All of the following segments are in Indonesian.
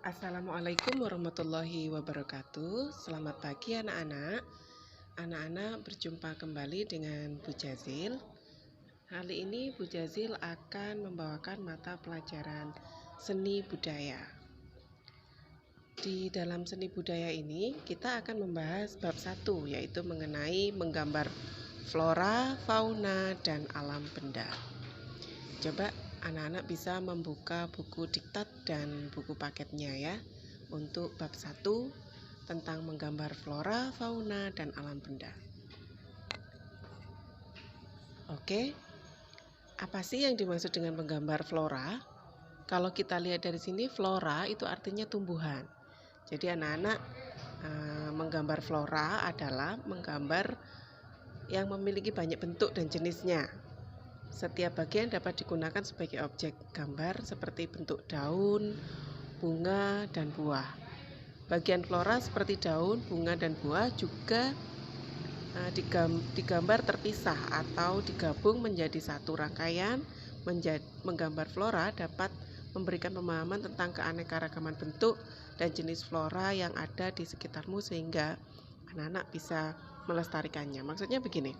Assalamualaikum warahmatullahi wabarakatuh. Selamat pagi anak-anak. Anak-anak berjumpa kembali dengan Bu Jazil. Kali ini Bu Jazil akan membawakan mata pelajaran seni budaya. Di dalam seni budaya ini kita akan membahas bab 1, yaitu mengenai menggambar flora, fauna, dan alam benda. Coba anak-anak bisa membuka buku diktat dan buku paketnya ya, untuk bab 1 tentang menggambar flora, fauna, dan alam benda. Oke, apa sih yang dimaksud dengan menggambar flora? Kalau kita lihat dari sini, flora itu artinya tumbuhan. Jadi anak-anak menggambar flora adalah menggambar yang memiliki banyak bentuk dan jenisnya. Setiap bagian dapat digunakan sebagai objek gambar seperti bentuk daun, bunga, dan buah. Bagian flora seperti daun, bunga, dan buah juga digambar terpisah atau digabung menjadi satu rangkaian. Menggambar flora dapat memberikan pemahaman tentang keanekaragaman bentuk dan jenis flora yang ada di sekitarmu sehingga anak-anak bisa melestarikannya. Maksudnya begini,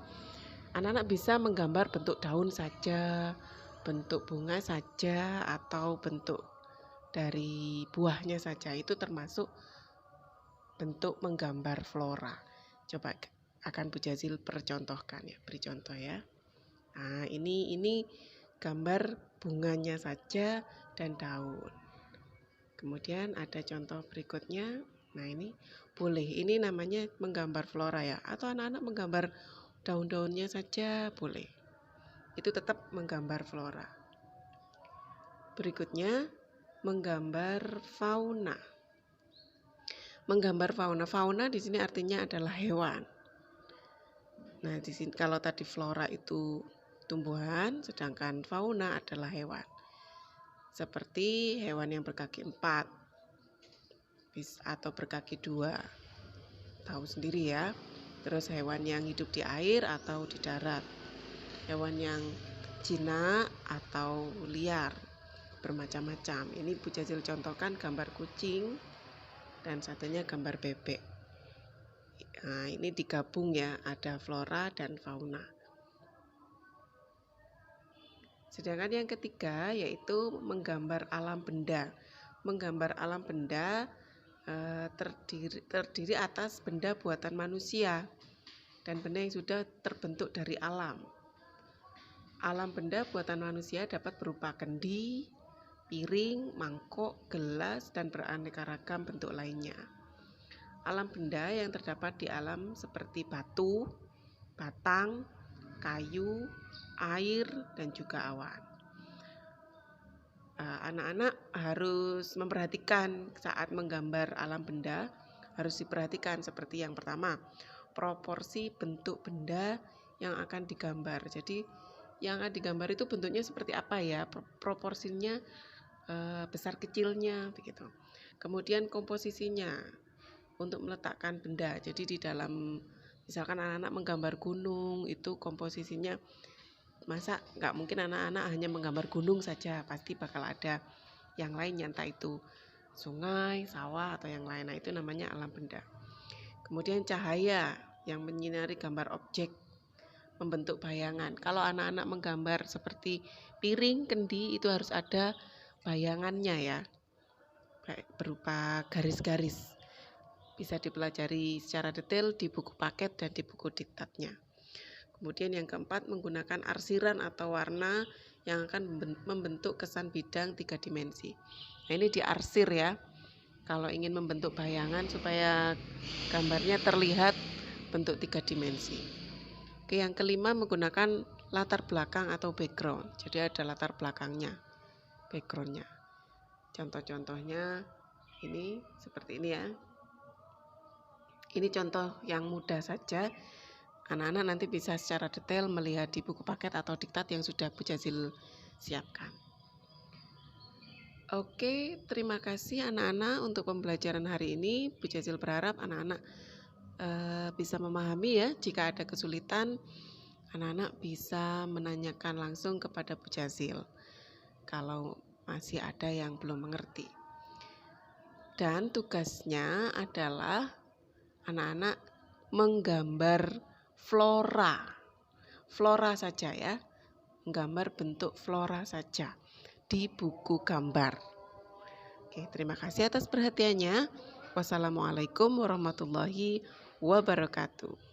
anak-anak bisa menggambar bentuk daun saja, bentuk bunga saja, atau bentuk dari buahnya saja. Itu termasuk bentuk menggambar flora. Coba akan Bu Jazil percontohkan ya, beri contoh ya. Nah, ini gambar bunganya saja dan daun. Kemudian ada contoh berikutnya. Nah, ini boleh. Ini namanya menggambar flora ya. Atau anak-anak menggambar daun-daunnya saja boleh. Itu tetap menggambar flora. Berikutnya menggambar fauna. Menggambar fauna. Fauna di sini artinya adalah hewan. Nah, di sini kalau tadi flora itu tumbuhan, sedangkan fauna adalah hewan. Seperti hewan yang berkaki 4 atau berkaki 2. Tahu sendiri ya. Terus hewan yang hidup di air atau di darat. Hewan yang jinak atau liar, bermacam-macam. Ini Bu Jazil contohkan gambar kucing dan satunya gambar bebek. Nah, ini digabung ya, ada flora dan fauna. Sedangkan yang ketiga yaitu menggambar alam benda. Menggambar alam benda terdiri atas benda buatan manusia dan benda yang sudah terbentuk dari alam. Alam benda buatan manusia dapat berupa kendi, piring, mangkok, gelas, dan beraneka ragam bentuk lainnya. Alam benda yang terdapat di alam seperti batu, batang, kayu, air, dan juga awan. Anak-anak harus memperhatikan saat menggambar alam benda, harus diperhatikan seperti yang pertama, proporsi bentuk benda yang akan digambar. Jadi yang akan digambar itu bentuknya seperti apa ya, proporsinya besar kecilnya begitu. Kemudian komposisinya untuk meletakkan benda. Jadi di dalam, misalkan anak-anak menggambar gunung, itu komposisinya, masa nggak mungkin anak-anak hanya menggambar gunung saja, pasti bakal ada yang lainnya, entah itu sungai, sawah, atau yang lain. Nah, itu namanya alam benda. Kemudian cahaya yang menyinari gambar objek, membentuk bayangan. Kalau anak-anak menggambar seperti piring, kendi, itu harus ada bayangannya ya, kayak berupa garis-garis. Bisa dipelajari secara detail di buku paket dan di buku diktatnya. Kemudian yang keempat, menggunakan arsiran atau warna yang akan membentuk kesan bidang 3 dimensi. Nah, ini diarsir ya, kalau ingin membentuk bayangan supaya gambarnya terlihat bentuk 3 dimensi. Oke, yang kelima, menggunakan latar belakang atau background. Jadi ada latar belakangnya, backgroundnya. Contoh-contohnya ini seperti ini ya. Ini contoh yang mudah saja. Anak-anak nanti bisa secara detail melihat di buku paket atau diktat yang sudah Bu Jazil siapkan. Oke, terima kasih anak-anak untuk pembelajaran hari ini. Bu Jazil berharap anak-anak bisa memahami ya. Jika ada kesulitan, anak-anak bisa menanyakan langsung kepada Bu Jazil kalau masih ada yang belum mengerti. Dan tugasnya adalah anak-anak menggambar flora. Flora saja ya. Menggambar bentuk flora saja di buku gambar. Oke, terima kasih atas perhatiannya. Wassalamualaikum warahmatullahi wabarakatuh.